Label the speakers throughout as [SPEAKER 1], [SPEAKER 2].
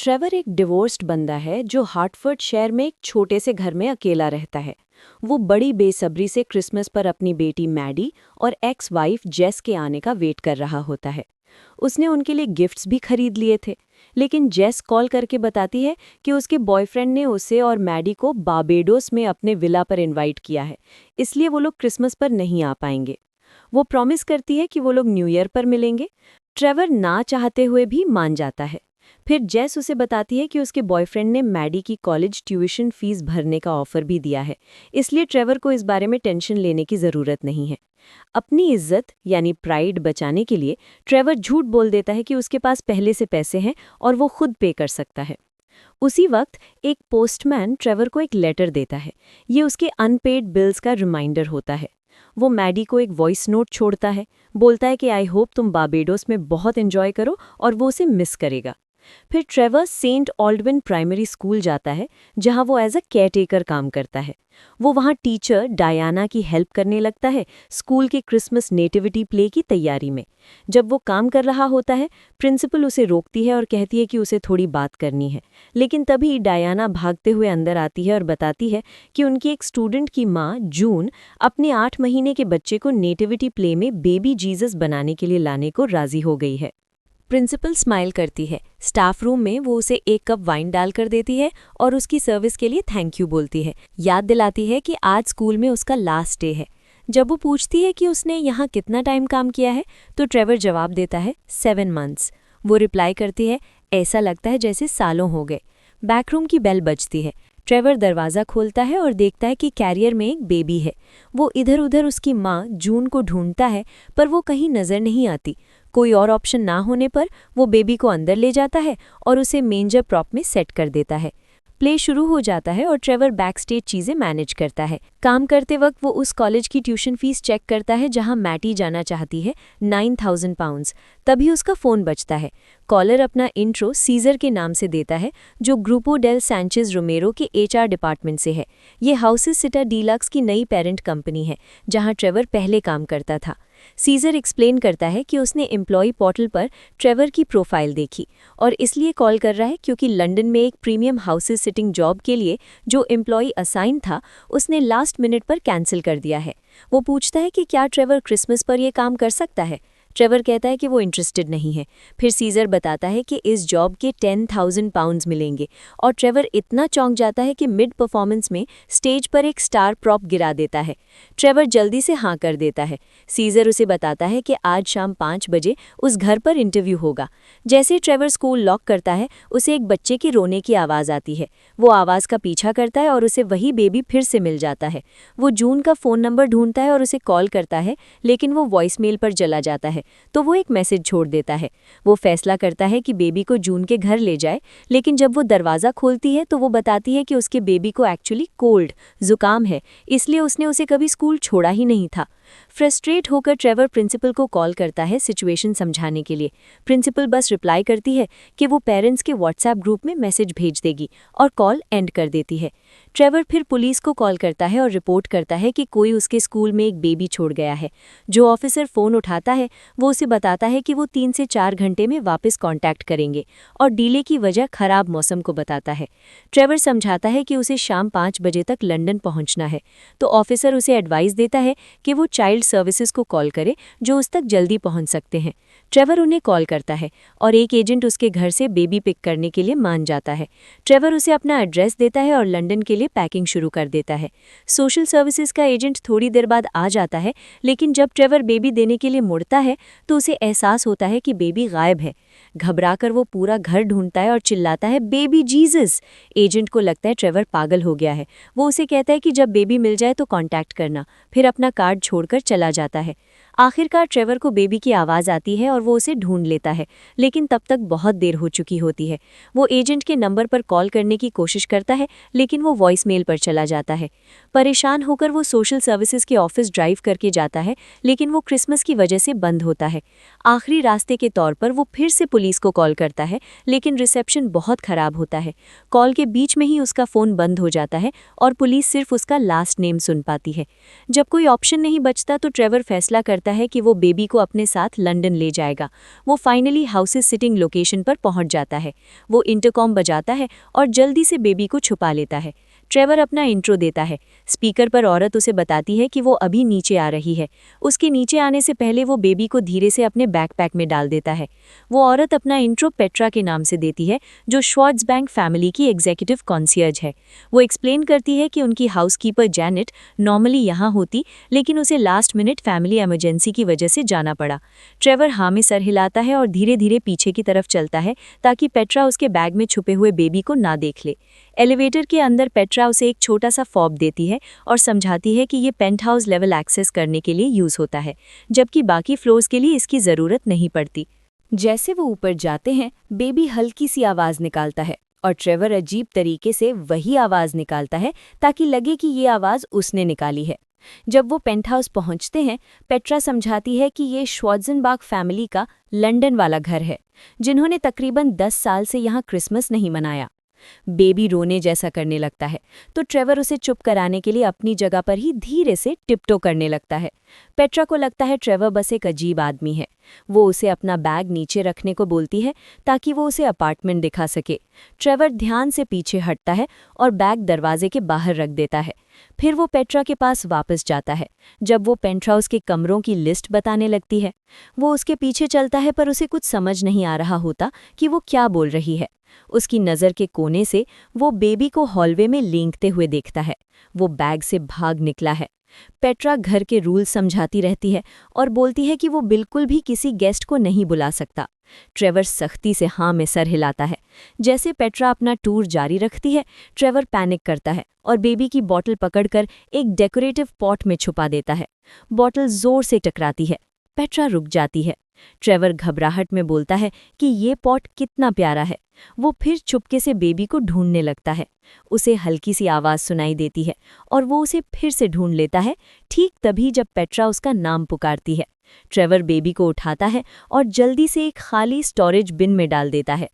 [SPEAKER 1] Trevor एक divorced बंदा है जो हार्टफोर्ड शहर में एक छोटे से घर में अकेला रहता है। वो बड़ी बेसब्री से क्रिसमस पर अपनी बेटी मैडी और एक्स वाइफ जेस के आने का वेट कर रहा होता है। उसने उनके लिए गिफ्ट्स भी खरीद लिए थे, लेकिन जेस कॉल करके बताती है कि उसके बॉयफ्रेंड ने उसे और मैडी को बारबेडोस में अपने विला पर इनवाइट किया है, इसलिए वो लोग क्रिसमस पर नहीं आ पाएंगे। वो प्रॉमिस करती है कि वो लोग न्यू ईयर पर मिलेंगे। ट्रेवर ना चाहते हुए भी मान जाता है। फिर जेस उसे बताती है कि उसके बॉयफ्रेंड ने मैडी की कॉलेज ट्यूशन फीस भरने का ऑफर भी दिया है, इसलिए ट्रेवर को इस बारे में टेंशन लेने की ज़रूरत नहीं है। अपनी इज्जत यानी प्राइड बचाने के लिए ट्रेवर झूठ बोल देता है कि उसके पास पहले से पैसे हैं और वो खुद पे कर सकता है। उसी वक्त एक पोस्टमैन ट्रेवर को एक लेटर देता है। ये उसके अनपेड बिल्स का रिमाइंडर होता है। वो मैडी को एक वॉइस नोट छोड़ता है, बोलता है कि आई होप तुम बारबेडोस में बहुत एंजॉय करो, और वो उसे मिस करेगा। फिर ट्रेवर सेंट ऑल्डविन प्राइमरी स्कूल जाता है, जहां वो एज अ केयरटेकर काम करता है। वो वहां टीचर डायाना की हेल्प करने लगता है स्कूल के क्रिसमस नेटिविटी प्ले की तैयारी में। जब वो काम कर रहा होता है, प्रिंसिपल उसे रोकती है और कहती है कि उसे थोड़ी बात करनी है, लेकिन तभी डायाना भागते हुए अंदर आती है और बताती है कि उनकी एक स्टूडेंट की माँ जून अपने 8 महीने के बच्चे को नेटिविटी प्ले में बेबी जीसस बनाने के लिए लाने को राजी हो गई है। प्रिंसिपल स्माइल करती है। स्टाफ रूम में वो उसे एक कप वाइन डालकर देती है और उसकी सर्विस के लिए थैंक यू बोलती है। याद दिलाती है कि आज स्कूल में उसका लास्ट डे है। जब वो पूछती है कि उसने यहाँ कितना टाइम काम किया है, तो ट्रेवर जवाब देता है 7 मंथ्स। वो रिप्लाई करती है, ऐसा लगता है जैसे सालों हो गए। बैकरूम की बेल बजती है। ट्रेवर दरवाज़ा खोलता है और देखता है कि कैरियर में एक बेबी है। वो इधर उधर उसकी माँ जून को ढूंढता है, पर वो कहीं नज़र नहीं आती। कोई और ऑप्शन ना होने पर वो बेबी को अंदर ले जाता है और उसे मेंजर प्रॉप में सेट कर देता है। प्ले शुरू हो जाता है और ट्रेवर बैक स्टेज चीज़ें मैनेज करता है। काम करते वक्त वो उस कॉलेज की ट्यूशन फीस चेक करता है जहां मैटी जाना चाहती है, 9,000 पाउंड्स। तभी उसका फ़ोन बजता है। कॉलर अपना इंट्रो सीजर के नाम से देता है, जो ग्रुपो डेल सैंचेज रोमेरो के HR डिपार्टमेंट से है। ये हाउसेस सिटा डीलक्स की नई पेरेंट कंपनी है, जहां ट्रेवर पहले काम करता था। सीजर एक्सप्लेन करता है कि उसने एम्प्लॉय पोर्टल पर ट्रेवर की प्रोफाइल देखी और इसलिए कॉल कर रहा है क्योंकि लंदन में एक प्रीमियम हाउसेस सिटिंग जॉब के लिए जो एम्प्लॉय असाइन था, उसने लास्ट मिनट पर कैंसिल कर दिया है। वो पूछता है कि क्या ट्रेवर क्रिसमस पर यह काम कर सकता है। ट्रेवर कहता है कि वो इंटरेस्टेड नहीं है। फिर सीजर बताता है कि इस जॉब के 10,000 पाउंड्स मिलेंगे, और ट्रेवर इतना चौंक जाता है कि मिड परफॉर्मेंस में स्टेज पर एक स्टार प्रॉप गिरा देता है। ट्रेवर जल्दी से हाँ कर देता है। सीजर उसे बताता है कि आज शाम 5 बजे उस घर पर इंटरव्यू होगा। जैसे ट्रेवर स्कूल लॉक करता है, उसे एक बच्चे की रोने की आवाज़ आती है। वो आवाज़ का पीछा करता है और उसे वही बेबी फिर से मिल जाता है। वो जून का फ़ोन नंबर ढूंढता है और उसे कॉल करता है, लेकिन वो वॉइसमेल पर चला जाता है, तो वो एक मैसेज छोड़ देता है। वो फैसला करता है कि बेबी को जून के घर ले जाए, लेकिन जब वो दरवाज़ा खोलती है तो वो बताती है कि उसके बेबी को एक्चुअली कोल्ड जुकाम है, इसलिए उसने उसे कभी स्कूल छोड़ा ही नहीं था। फ्रस्ट्रेट होकर ट्रेवर प्रिंसिपल को कॉल करता है सिचुएशन समझाने के लिए। प्रिंसिपल बस रिप्लाई करती है कि वो पेरेंट्स के व्हाट्सएप ग्रुप में मैसेज भेज देगी और कॉल एंड कर देती है। ट्रेवर फिर पुलिस को कॉल करता है और रिपोर्ट करता है कि कोई उसके स्कूल में एक बेबी छोड़ गया है। जो ऑफिसर फ़ोन उठाता है, वो उसे बताता है कि वो 3 से 4 घंटे में वापस कांटेक्ट करेंगे, और डिले की वजह खराब मौसम को बताता है। ट्रेवर समझाता है कि उसे शाम 5 बजे तक लंदन पहुंचना है, तो ऑफिसर उसे एडवाइस देता है कि वो चाइल्ड सर्विसेज को कॉल करे, जो उस तक जल्दी पहुंच सकते हैं। ट्रेवर उन्हें कॉल करता है और एक एजेंट उसके घर से बेबी पिक करने के लिए मान जाता है। ट्रेवर उसे अपना एड्रेस देता है और लंदन के लिए पैकिंग शुरू कर देता है। सोशल सर्विसेज का एजेंट थोड़ी देर बाद आ जाता है, लेकिन जब ट्रेवर बेबी देने के लिए मुड़ता है तो उसे एहसास होता है कि बेबी गायब है। घबराकर वो पूरा घर ढूंढता है और चिल्लाता है, बेबी जीसस। एजेंट को लगता है ट्रेवर पागल हो गया है। वो उसे कहता है कि जब बेबी मिल जाए तो कांटेक्ट करना, फिर अपना कार्ड छोड़कर चला जाता है। आखिरकार ट्रेवर को बेबी की आवाज़ आती है और वो उसे ढूंढ लेता है, लेकिन तब तक बहुत देर हो चुकी होती है। वो एजेंट के नंबर पर कॉल करने की कोशिश करता है, लेकिन वो वॉइसमेल पर चला जाता है। परेशान होकर वो सोशल सर्विसेज के ऑफिस ड्राइव करके जाता है, लेकिन वो क्रिसमस की वजह से बंद होता है। आखिरी रास्ते के तौर पर वो फिर से पुलिस को कॉल करता है, लेकिन रिसेप्शन बहुत खराब होता है। कॉल के बीच में ही उसका फ़ोन बंद हो जाता है और पुलिस सिर्फ उसका लास्ट नेम सुन पाती है। जब कोई ऑप्शन नहीं बचता तो ट्रेवर फैसला करता देता है कि वो बेबी को अपने साथ लंदन ले जाएगा। वो फाइनली हाउसेस सिटिंग लोकेशन पर पहुंच जाता है। वो इंटरकॉम बजाता है और जल्दी से बेबी को छुपा लेता है। ट्रेवर अपना इंट्रो देता है। स्पीकर पर औरत उसे बताती है कि वो अभी नीचे आ रही है। उसके नीचे आने से पहले वो बेबी को धीरे से अपने बैकपैक में डाल देता है। वो औरत अपना इंट्रो पेट्रा के नाम से देती है, जो श्वार्ट्ज बैंक फैमिली की एग्जीक्यूटिव कॉन्सियर्ज है। वो एक्सप्लेन करती है कि उनकी हाउसकीपर जैनेट नॉर्मली यहाँ होती, लेकिन उसे लास्ट मिनट फैमिली इमरजेंसी की वजह से जाना पड़ा। ट्रेवर हाँ में सर हिलाता है और धीरे धीरे पीछे की तरफ चलता है ताकि पेट्रा उसके बैग में छुपे हुए बेबी को ना देख ले। एलिवेटर के अंदर पेट्रा उसे एक छोटा सा फॉब देती है और समझाती है कि ये पेंटहाउस लेवल एक्सेस करने के लिए यूज होता है, जबकि बाकी फ्लोर्स के लिए इसकी जरूरत नहीं पड़ती। जैसे वो ऊपर जाते हैं, बेबी हल्की सी आवाज निकालता है और ट्रेवर अजीब तरीके से वही आवाज निकालता है ताकि लगे कि ये आवाज उसने निकाली है। जब वो पेंटहाउस पहुंचते हैं, पेट्रा समझाती है कि ये श्वार्ट्ज़ेनबर्ग फैमिली का लंदन वाला घर है, जिन्होंने तकरीबन 10 साल से यहाँ क्रिसमस नहीं मनाया। बेबी रोने जैसा करने लगता है, तो ट्रेवर उसे चुप कराने के लिए अपनी जगह पर ही धीरे से टिप्टो करने लगता है। पेट्रा को लगता है ट्रेवर बस एक अजीब आदमी है। वो उसे अपना बैग नीचे रखने को बोलती है ताकि वो उसे अपार्टमेंट दिखा सके। ट्रेवर ध्यान से पीछे हटता है और बैग दरवाजे के बाहर रख देता है। फिर वो पेट्रा के पास वापस जाता है। जब वो पेंटहाउस के कमरों की लिस्ट बताने लगती है, वो उसके पीछे चलता है, पर उसे कुछ समझ नहीं आ रहा होता कि वो क्या बोल रही है। उसकी नज़र के कोने से वो बेबी को हॉलवे में लींगते हुए देखता है। वो बैग से भाग निकला है। पेट्रा घर के रूल समझाती रहती है और बोलती है कि वो बिल्कुल भी किसी गेस्ट को नहीं बुला सकता। ट्रेवर सख्ती से हाँ में सर हिलाता है। जैसे पेट्रा अपना टूर जारी रखती है, ट्रेवर पैनिक करता है और बेबी की बॉटल पकड़कर एक डेकोरेटिव पॉट में छुपा देता है। बॉटल जोर से टकराती है। पेट्रा रुक जाती है। ट्रेवर घबराहट में बोलता है कि ये पॉट कितना प्यारा है। वो फिर चुपके से बेबी को ढूंढने लगता है। उसे हल्की सी आवाज़ सुनाई देती है और वो उसे फिर से ढूंढ लेता है, ठीक तभी जब पेट्रा उसका नाम पुकारती है। ट्रेवर बेबी को उठाता है और जल्दी से एक खाली स्टोरेज बिन में डाल देता है।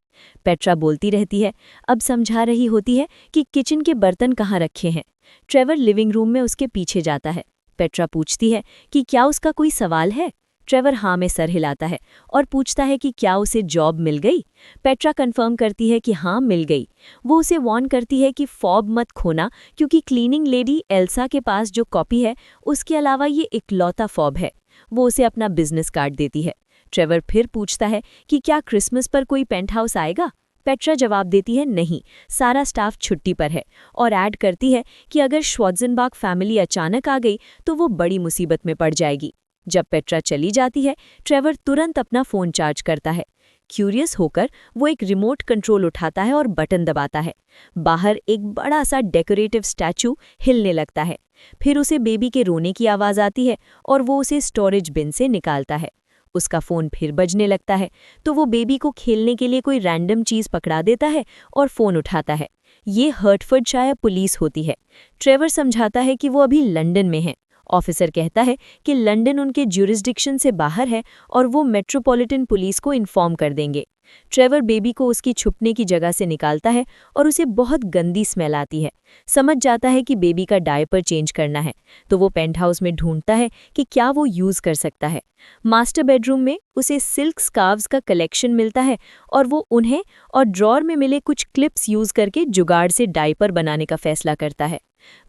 [SPEAKER 1] पेट्रा बोलती रहती है, अब समझा रही होती है कि किचन के बर्तन कहाँ रखे हैं। ट्रेवर लिविंग रूम में उसके पीछे जाता है। पेट्रा पूछती है कि क्या उसका कोई सवाल है। ट्रेवर हाँ में सर हिलाता है और पूछता है कि क्या उसे जॉब मिल गई। पेट्रा कंफर्म करती है कि हाँ मिल गई। वो उसे वार्न करती है कि फॉब मत खोना, क्योंकि क्लीनिंग लेडी एल्सा के पास जो कॉपी है उसके अलावा ये इकलौता फॉब है। वो उसे अपना बिजनेस कार्ड देती है। ट्रेवर फिर पूछता है कि क्या क्रिसमस पर कोई पेंटहाउस आएगा। पेट्रा जवाब देती है नहीं, सारा स्टाफ छुट्टी पर है, और ऐड करती है कि अगर श्वार्ट्ज़ेनबर्ग फैमिली अचानक आ गई तो वो बड़ी मुसीबत में पड़ जाएगी। जब पेट्रा चली जाती है, ट्रेवर तुरंत अपना फ़ोन चार्ज करता है। क्यूरियस होकर वो एक रिमोट कंट्रोल उठाता है और बटन दबाता है। बाहर एक बड़ा सा डेकोरेटिव स्टैचू हिलने लगता है। फिर उसे बेबी के रोने की आवाज़ आती है और वो उसे स्टोरेज बिन से निकालता है। उसका फ़ोन फिर बजने लगता है, तो वो बेबी को खेलने के लिए कोई रैंडम चीज़ पकड़ा देता है और फ़ोन उठाता है। ये हर्टफोर्डशायर पुलिस होती है। ट्रेवर समझाता है कि वो अभी लंदन में है। ऑफिसर कहता है कि लंदन उनके ज्यूरिसडिक्शन से बाहर है और वो मेट्रोपॉलिटन पुलिस को इन्फॉर्म कर देंगे। ट्रेवर बेबी को उसकी छुपने की जगह से निकालता है और उसे बहुत गंदी स्मेल आती है। समझ जाता है कि बेबी का डायपर चेंज करना है, तो वो पेंटहाउस में ढूंढता है कि क्या वो यूज़ कर सकता है। मास्टर बेडरूम में उसे सिल्क स्कार्व्स का कलेक्शन मिलता है और वो उन्हें और ड्रॉर में मिले कुछ क्लिप्स यूज़ करके जुगाड़ से डायपर बनाने का फैसला करता है।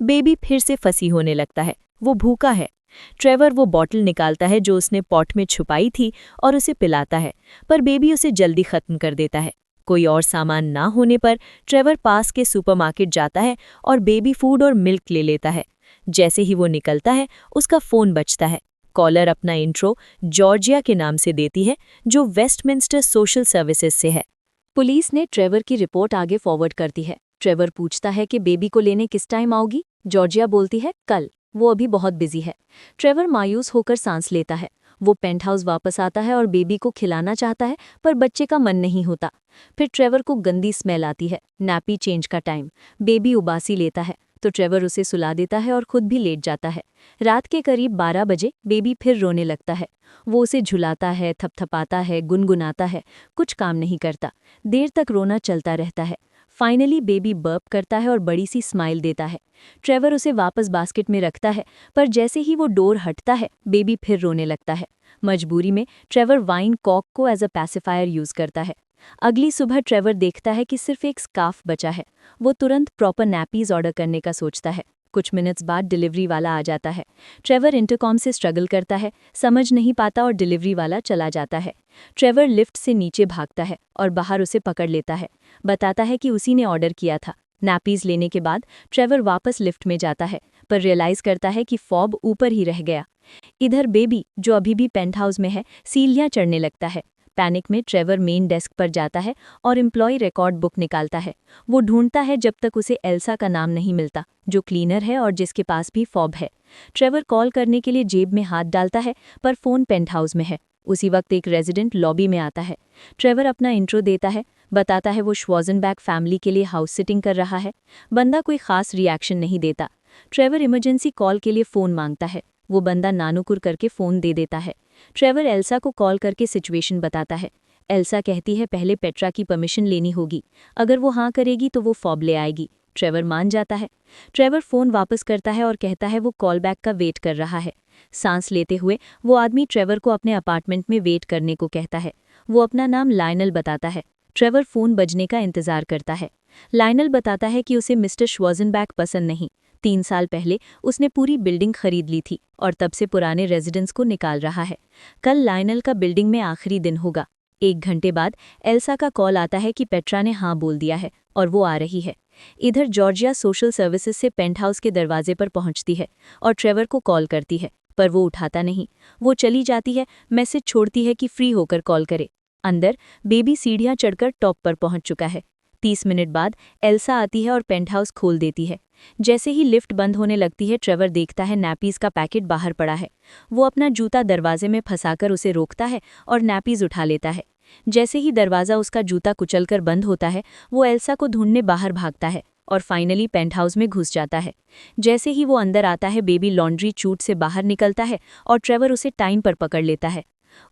[SPEAKER 1] बेबी फिर से फंसी होने लगता है। वो भूखा है। ट्रेवर वो बॉटल निकालता है जो उसने पॉट में छुपाई थी और उसे पिलाता है, पर बेबी उसे जल्दी खत्म कर देता है। कोई और सामान ना होने पर ट्रेवर पास के सुपरमार्केट जाता है और बेबी फूड और मिल्क ले लेता है। जैसे ही वो निकलता है, उसका फ़ोन बजता है। कॉलर अपना इंट्रो जॉर्जिया के नाम से देती है, जो वेस्टमिंस्टर सोशल सर्विसेज से है। पुलिस ने ट्रेवर की रिपोर्ट आगे फॉरवर्ड करती है। ट्रेवर पूछता है कि बेबी को लेने किस टाइम आओगी। जॉर्जिया बोलती है कल, वो अभी बहुत बिजी है। ट्रेवर मायूस होकर सांस लेता है। वो पेंटहाउस वापस आता है और बेबी को खिलाना चाहता है, पर बच्चे का मन नहीं होता। फिर ट्रेवर को गंदी स्मेल आती है। नैपी चेंज का टाइम। बेबी उबासी लेता है, तो ट्रेवर उसे सुला देता है और खुद भी लेट जाता है। रात के करीब 12 बजे बेबी फिर रोने लगता है। वो उसे झुलाता है, थपथपाता है, गुनगुनाता है, कुछ काम नहीं करता। देर तक रोना चलता रहता है। फाइनली बेबी बर्प करता है और बड़ी सी स्माइल देता है। ट्रेवर उसे वापस बास्केट में रखता है, पर जैसे ही वो डोर हटता है बेबी फिर रोने लगता है। मजबूरी में ट्रेवर वाइन कॉक को एज अ पैसिफायर यूज करता है। अगली सुबह ट्रेवर देखता है कि सिर्फ एक स्कार्फ बचा है। वो तुरंत प्रॉपर नैपीज ऑर्डर करने का सोचता है। कुछ मिनट्स बाद डिलीवरी वाला आ जाता है। ट्रेवर इंटरकॉम से स्ट्रगल करता है, समझ नहीं पाता और डिलीवरी वाला चला जाता है। ट्रेवर लिफ्ट से नीचे भागता है और बाहर उसे पकड़ लेता है। बताता है कि उसी ने ऑर्डर किया था। नैपीज लेने के बाद ट्रेवर वापस लिफ्ट में जाता है, पर रियलाइज करता है कि फॉब ऊपर ही रह गया। इधर बेबी, जो अभी भी पेंटहाउस में है, सीढ़ियां चढ़ने लगता है। पैनिक में ट्रेवर मेन डेस्क पर जाता है और एम्प्लॉय रिकॉर्ड बुक निकालता है। वो ढूंढता है जब तक उसे एल्सा का नाम नहीं मिलता, जो क्लीनर है और जिसके पास भी फॉब है। ट्रेवर कॉल करने के लिए जेब में हाथ डालता है, पर फोन पेंटहाउस में है। उसी वक्त एक रेजिडेंट लॉबी में आता है। ट्रेवर अपना इंट्रो देता है, बताता है वो श्वाजनबैक फैमिली के लिए हाउस सिटिंग कर रहा है। बंदा कोई खास रिएक्शन नहीं देता। ट्रेवर इमरजेंसी कॉल के लिए फ़ोन मांगता है। वो बंदा नानुकुर करके फ़ोन दे देता है। ट्रेवर एल्सा को कॉल करके सिचुएशन बताता है। एल्सा कहती है पहले पेट्रा की परमिशन लेनी होगी, अगर वो हाँ करेगी तो वो फॉब ले आएगी। ट्रेवर मान जाता है। ट्रेवर फ़ोन वापस करता है और कहता है वो कॉल बैक का वेट कर रहा है। सांस लेते हुए वो आदमी ट्रेवर को अपने अपार्टमेंट में वेट करने को कहता है। वो अपना नाम लायनल बताता है। ट्रेवर फ़ोन बजने का इंतज़ार करता है। लायनल बताता है कि उसे मिस्टर श्वाजनबैक पसंद नहीं। 3 साल पहले उसने पूरी बिल्डिंग खरीद ली थी और तब से पुराने रेजिडेंट्स को निकाल रहा है। कल लायनल का बिल्डिंग में आखिरी दिन होगा। 1 घंटे बाद एल्सा का कॉल आता है कि पेट्रा ने हाँ बोल दिया है और वो आ रही है। इधर जॉर्जिया सोशल सर्विसेज से पेंटहाउस के दरवाजे पर पहुंचती है और ट्रेवर को कॉल करती है, पर वो उठाता नहीं। वो चली जाती है, मैसेज छोड़ती है कि फ्री होकर कॉल करे। अंदर बेबी सीढ़ियां चढ़कर टॉप पर पहुंच चुका है। 30 मिनट बाद एल्सा आती है और पेंटहाउस खोल देती है। जैसे ही लिफ्ट बंद होने लगती है ट्रेवर देखता है नैपीज का पैकेट बाहर पड़ा है। वो अपना जूता दरवाजे में फंसाकर उसे रोकता है और नैपीज उठा लेता है। जैसे ही दरवाज़ा उसका जूता कुचलकर बंद होता है वो एल्सा को ढूंढने बाहर भागता है और फाइनली पेंटहाउस में घुस जाता है। जैसे ही वो अंदर आता है बेबी लॉन्ड्री चूट से बाहर निकलता है और ट्रेवर उसे टाइम पर पकड़ लेता है।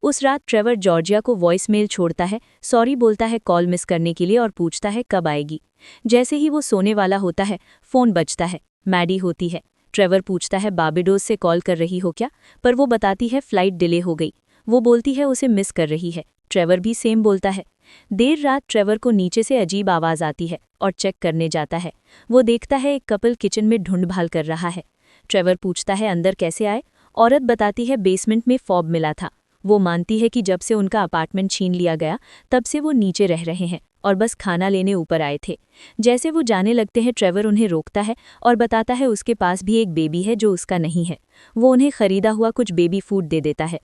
[SPEAKER 1] उस रात ट्रेवर जॉर्जिया को वॉइस मेल छोड़ता है, सॉरी बोलता है कॉल मिस करने के लिए और पूछता है कब आएगी। जैसे ही वो सोने वाला होता है फ़ोन बजता है। मैडी होती है। ट्रेवर पूछता है बार्बाडोस से कॉल कर रही हो क्या, पर वो बताती है फ़्लाइट डिले हो गई। वो बोलती है उसे मिस कर रही है। ट्रेवर भी सेम बोलता है। देर रात ट्रेवर को नीचे से अजीब आवाज़ आती है और चेक करने जाता है। वो देखता है एक कपल किचन में ढूंढभाल कर रहा है। ट्रेवर पूछता है अंदर कैसे आए। औरत बताती है बेसमेंट में फॉब मिला था। वो मानती है कि जब से उनका अपार्टमेंट छीन लिया गया तब से वो नीचे रह रहे हैं और बस खाना लेने ऊपर आए थे। जैसे वो जाने लगते हैं ट्रेवर उन्हें रोकता है और बताता है उसके पास भी एक बेबी है जो उसका नहीं है। वो उन्हें खरीदा हुआ कुछ बेबी फूड दे देता है।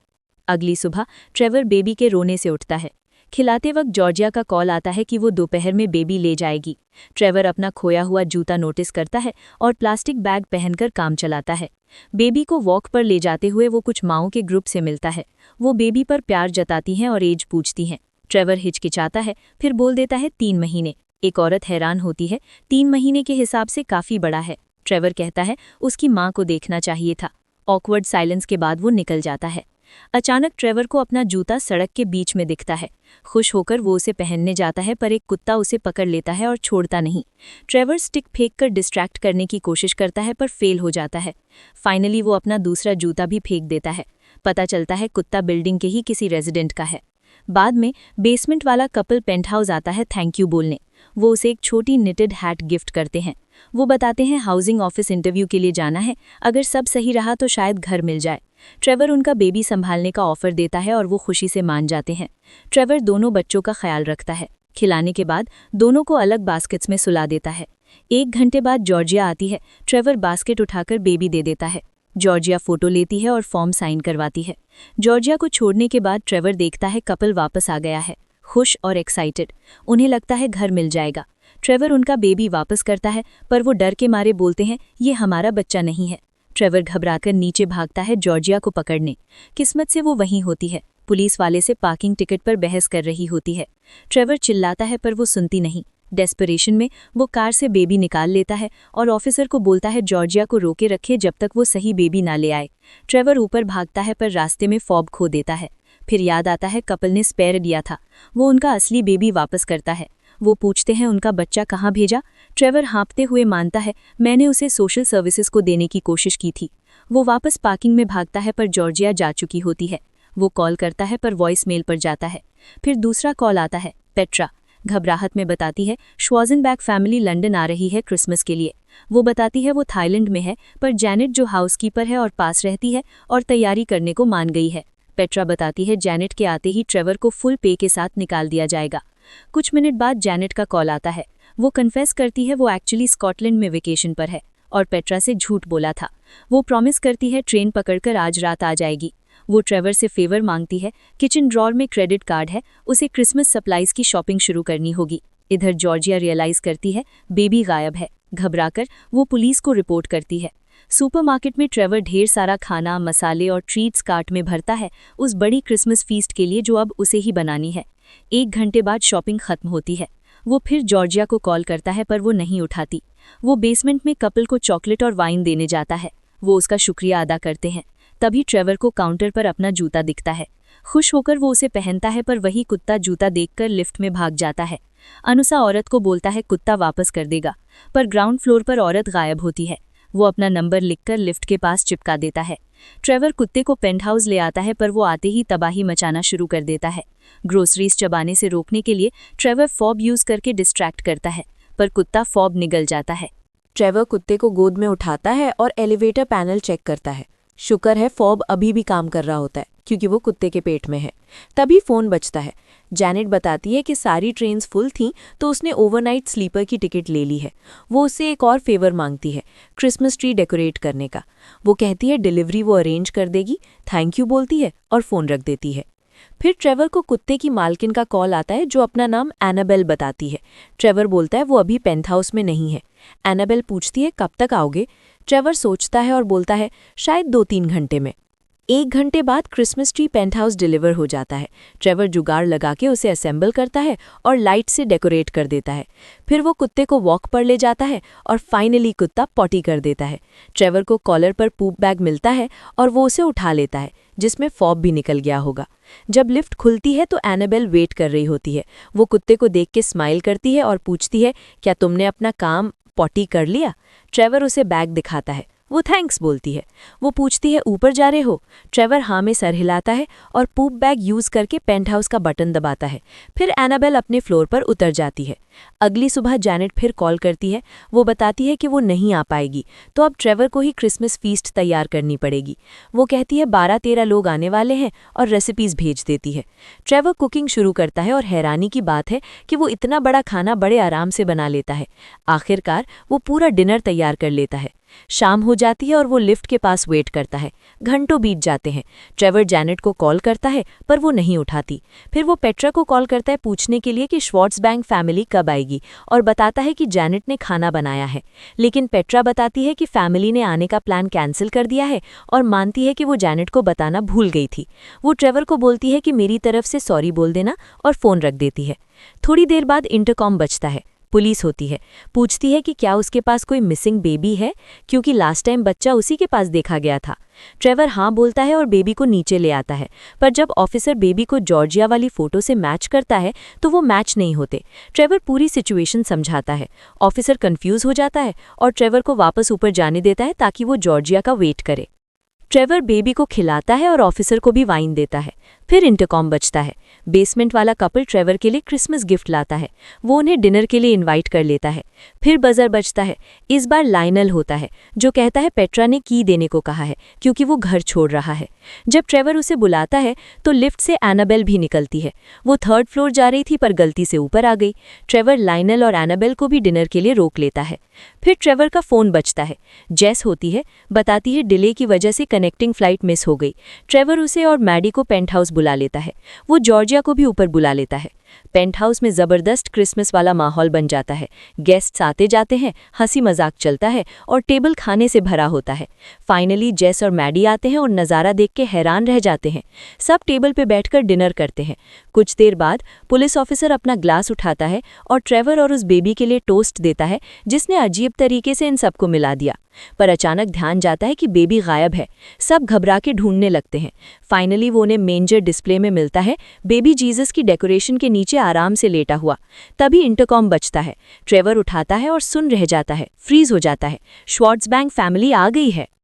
[SPEAKER 1] अगली सुबह ट्रेवर बेबी के रोने से उठता है। खिलाते वक्त जॉर्जिया का कॉल आता है कि वो दोपहर में बेबी ले जाएगी। ट्रेवर अपना खोया हुआ जूता नोटिस करता है और प्लास्टिक बैग पहनकर काम चलाता है। बेबी को वॉक पर ले जाते हुए वो कुछ माओं के ग्रुप से मिलता है। वो बेबी पर प्यार जताती हैं और एज पूछती हैं। ट्रेवर हिचकिचाता है, फिर बोल देता है 3 महीने। एक औरत हैरान होती है, 3 महीने के हिसाब से काफ़ी बड़ा है। ट्रेवर कहता है उसकी माँ को देखना चाहिए था। ऑकवर्ड साइलेंस के बाद वो निकल जाता है। अचानक ट्रेवर को अपना जूता सड़क के बीच में दिखता है। खुश होकर वो उसे पहनने जाता है, पर एक कुत्ता उसे पकड़ लेता है और छोड़ता नहीं। ट्रेवर स्टिक फेंककर डिस्ट्रैक्ट करने की कोशिश करता है, पर फेल हो जाता है। फाइनली वो अपना दूसरा जूता भी फेंक देता है। पता चलता है कुत्ता बिल्डिंग के ही किसी रेजिडेंट का है। बाद में बेसमेंट वाला कपल पेंटहाउस आता है थैंक यू बोलने। वो उसे एक छोटी निटेड हैट गिफ्ट करते हैं। वो बताते हैं हाउसिंग ऑफिस इंटरव्यू के लिए जाना है, अगर सब सही रहा तो शायद घर मिल जाए। ट्रेवर उनका बेबी संभालने का ऑफर देता है और वो खुशी से मान जाते हैं। ट्रेवर दोनों बच्चों का ख्याल रखता है। खिलाने के बाद दोनों को अलग बास्केट्स में सुला देता है। 1 घंटे बाद जॉर्जिया आती है। ट्रेवर बास्केट उठाकर बेबी दे देता है। जॉर्जिया फोटो लेती है और फॉर्म साइन करवाती है। जॉर्जिया को छोड़ने के बाद ट्रेवर देखता है कपल वापस आ गया है, खुश और एक्साइटेड। उन्हें लगता है घर मिल जाएगा। ट्रेवर उनका बेबी वापस करता है, पर वो डर के मारे बोलते हैं ये हमारा बच्चा नहीं है। ट्रेवर घबराकर नीचे भागता है जॉर्जिया को पकड़ने। किस्मत से वो वहीं होती है। पुलिस वाले से पार्किंग टिकट पर बहस कर रही होती है। ट्रेवर चिल्लाता है, पर वो सुनती नहीं। डेस्परेशन में वो कार से बेबी निकाल लेता है और ऑफिसर को बोलता है जॉर्जिया को रोके रखे जब तक वो सही बेबी ना ले आए। ट्रेवर ऊपर भागता है, पर रास्ते में फॉब खो देता है। फिर याद आता है कपल ने स्पेयर दिया था। वो उनका असली बेबी वापस करता है।
[SPEAKER 2] वो पूछते हैं उनका बच्चा कहाँ भेजा। ट्रेवर हाँफते हुए मानता है, मैंने उसे सोशल सर्विसेज को देने की कोशिश की थी। वो वापस पार्किंग में भागता है पर जॉर्जिया जा चुकी होती है। वो कॉल करता है पर वॉइस मेल पर जाता है। फिर दूसरा कॉल आता है। पेट्रा घबराहट में बताती है श्वाजनबैक फैमिली लंदन आ रही है क्रिसमस के लिए। वो बताती है वो थाईलैंड में है, पर जैनेट जो हाउसकीपर है और पास रहती है और तैयारी करने को मान गई है। पेट्रा बताती है जैनेट के आते ही ट्रेवर को फुल पे के साथ निकाल दिया जाएगा। कुछ मिनट बाद जैनेट का कॉल आता है। वो कन्फेस करती है वो एक्चुअली स्कॉटलैंड में वेकेशन पर है और पेट्रा से झूठ बोला था। वो प्रॉमिस करती है ट्रेन पकड़कर आज रात आ जाएगी। वो ट्रेवर से फेवर मांगती है, किचन ड्रॉर में क्रेडिट कार्ड है, उसे क्रिसमस सप्लाईज की शॉपिंग शुरू करनी होगी। इधर जॉर्जिया रियलाइज करती है बेबी गायब है। घबराकर वो पुलिस को रिपोर्ट करती है। सुपरमार्केट में ट्रेवर ढेर सारा खाना, मसाले और ट्रीट्स कार्ट में भरता है उस बड़ी क्रिसमस फीस्ट के लिए जो अब उसे ही बनानी है। 1 घंटे बाद शॉपिंग खत्म होती है। वो फिर जॉर्जिया को कॉल करता है पर वो नहीं उठाती। वो बेसमेंट में कपल को चॉकलेट और वाइन देने जाता है। वो उसका शुक्रिया अदा करते हैं। तभी ट्रेवर को काउंटर पर अपना जूता दिखता है। खुश होकर वो उसे पहनता है पर वही कुत्ता जूता देखकर लिफ्ट में भाग जाता है। अनुसा औरत को बोलता है कुत्ता वापस कर देगा, पर ग्राउंड फ्लोर पर औरत गायब होती है। वो अपना नंबर लिखकर लिफ्ट के पास चिपका देता है। ट्रेवर कुत्ते को पेंटहाउस ले आता है पर वो आते ही तबाही मचाना शुरू कर देता है। ग्रोसरीज चबाने से रोकने के लिए ट्रेवर फॉब यूज करके डिस्ट्रैक्ट करता है, पर कुत्ता फॉब निगल जाता है।
[SPEAKER 1] ट्रेवर कुत्ते को गोद में उठाता है और एलिवेटर पैनल चेक करता है। शुक्र है फॉब अभी भी काम कर रहा होता है क्योंकि वो कुत्ते के पेट में है। तभी फ़ोन बजता है। जैनेट बताती है कि सारी ट्रेन्स फुल थीं तो उसने ओवरनाइट स्लीपर की टिकट ले ली है। वो उससे एक और फेवर मांगती है, क्रिसमस ट्री डेकोरेट करने का। वो कहती है डिलीवरी वो अरेंज कर देगी, थैंक यू बोलती है और फ़ोन रख देती है। फिर ट्रेवर को कुत्ते की मालकिन का कॉल आता है जो अपना नाम एनाबेल बताती है। ट्रेवर बोलता है वो अभी पेंटहाउस में नहीं है। एनाबेल पूछती है कब तक आओगे। ट्रेवर सोचता है और बोलता है शायद 2-3 घंटे में। 1 घंटे बाद क्रिसमस ट्री पेंटहाउस डिलीवर हो जाता है। ट्रेवर जुगाड़ लगा के उसे असेंबल करता है और लाइट से डेकोरेट कर देता है। फिर वो कुत्ते को वॉक पर ले जाता है और फाइनली कुत्ता पॉटी कर देता है। ट्रेवर को कॉलर पर पूप बैग मिलता है और वो उसे उठा लेता है, जिसमें फॉब भी निकल गया होगा। जब लिफ्ट खुलती है तो एनाबेल वेट कर रही होती है। वो कुत्ते को देख के स्माइल करती है और पूछती है क्या तुमने अपना काम पॉटी कर लिया। ट्रेवर उसे बैग दिखाता है। वो थैंक्स बोलती है। वो पूछती है ऊपर जा रहे हो। ट्रेवर हाँ में सर हिलाता है और पूप बैग यूज़ करके पेंटहाउस का बटन दबाता है। फिर एनाबेल अपने फ्लोर पर उतर जाती है। अगली सुबह जैनेट फिर कॉल करती है। वो बताती है कि वो नहीं आ पाएगी, तो अब ट्रेवर को ही क्रिसमस फीस्ट तैयार करनी पड़ेगी। वो कहती है 12-13 लोग आने वाले हैं और रेसिपीज़ भेज देती है। ट्रेवर कुकिंग शुरू करता है और हैरानी की बात है कि वो इतना बड़ा खाना बड़े आराम से बना लेता है। आखिरकार वो पूरा डिनर तैयार कर लेता है। शाम हो जाती है और वो लिफ्ट के पास वेट करता है। घंटों बीत जाते हैं। ट्रेवर जैनेट को कॉल करता है पर वो नहीं उठाती। फिर वो पेट्रा को कॉल करता है पूछने के लिए कि श्वार्ट्ज़बैंक फैमिली कब आएगी और बताता है कि जैनेट ने खाना बनाया है। लेकिन पेट्रा बताती है कि फैमिली ने आने का प्लान कैंसिल कर दिया है और मानती है कि वो जैनेट को बताना भूल गई थी। वो ट्रेवर को बोलती है कि मेरी तरफ से सॉरी बोल देना और फ़ोन रख देती है। थोड़ी देर बाद इंटरकॉम बजता है। पुलिस होती है। पूछती है कि क्या उसके पास कोई मिसिंग बेबी है, क्योंकि लास्ट टाइम बच्चा उसी के पास देखा गया था। ट्रेवर हाँ बोलता है और बेबी को नीचे ले आता है, पर जब ऑफिसर बेबी को जॉर्जिया वाली फ़ोटो से मैच करता है तो वो मैच नहीं होते। ट्रेवर पूरी सिचुएशन समझाता है। ऑफिसर कंफ्यूज हो जाता है और ट्रेवर को वापस ऊपर जाने देता है ताकि वो जॉर्जिया का वेट करे। ट्रेवर बेबी को खिलाता है और ऑफिसर को भी वाइन देता है। फिर इंटरकॉम बजता है। बेसमेंट वाला कपल ट्रेवर के लिए क्रिसमस गिफ्ट लाता है। वो उन्हें डिनर के लिए इनवाइट कर लेता है। फिर बजर बजता है। इस बार लाइनल होता है, जो कहता है पेट्रा ने की देने को कहा है क्योंकि वो घर छोड़ रहा है। जब ट्रेवर उसे बुलाता है तो लिफ्ट से एनाबेल भी निकलती है। वो 3rd फ्लोर जा रही थी पर गलती से ऊपर आ गई। ट्रेवर लाइनल और एनाबेल को भी डिनर के लिए रोक लेता है। फिर ट्रेवर का फ़ोन बजता है। जेस होती है, बताती है डिले की वजह से कनेक्टिंग फ्लाइट मिस हो गई। ट्रेवर उसे और मैडी को पेंटहाउस बुला लेता है। वो जॉर्जिया को भी ऊपर बुला लेता है। पेंटहाउस में ज़बरदस्त क्रिसमस वाला माहौल बन जाता है। गेस्ट्स आते जाते हैं, हंसी मजाक चलता है और टेबल खाने से भरा होता है। फाइनली जेस और मैडी आते हैं और नज़ारा देख के हैरान रह जाते हैं। सब टेबल पे बैठकर डिनर करते हैं। कुछ देर बाद पुलिस ऑफिसर अपना ग्लास उठाता है और ट्रेवर और उस बेबी के लिए टोस्ट देता है, जिसने अजीब तरीके से इन सबको मिला दिया। पर अचानक ध्यान जाता है कि बेबी गायब है। सब घबरा के ढूंढने लगते हैं। फाइनली वो उन्हें मेंजर डिस्प्ले में मिलता है, बेबी जीसस की डेकोरेशन के नीचे आराम से लेटा हुआ। तभी इंटरकॉम बजता है। ट्रेवर उठाता है और सुन रह जाता है, फ्रीज हो जाता है। श्वार्ट्ज़बैंक फैमिली आ गई है।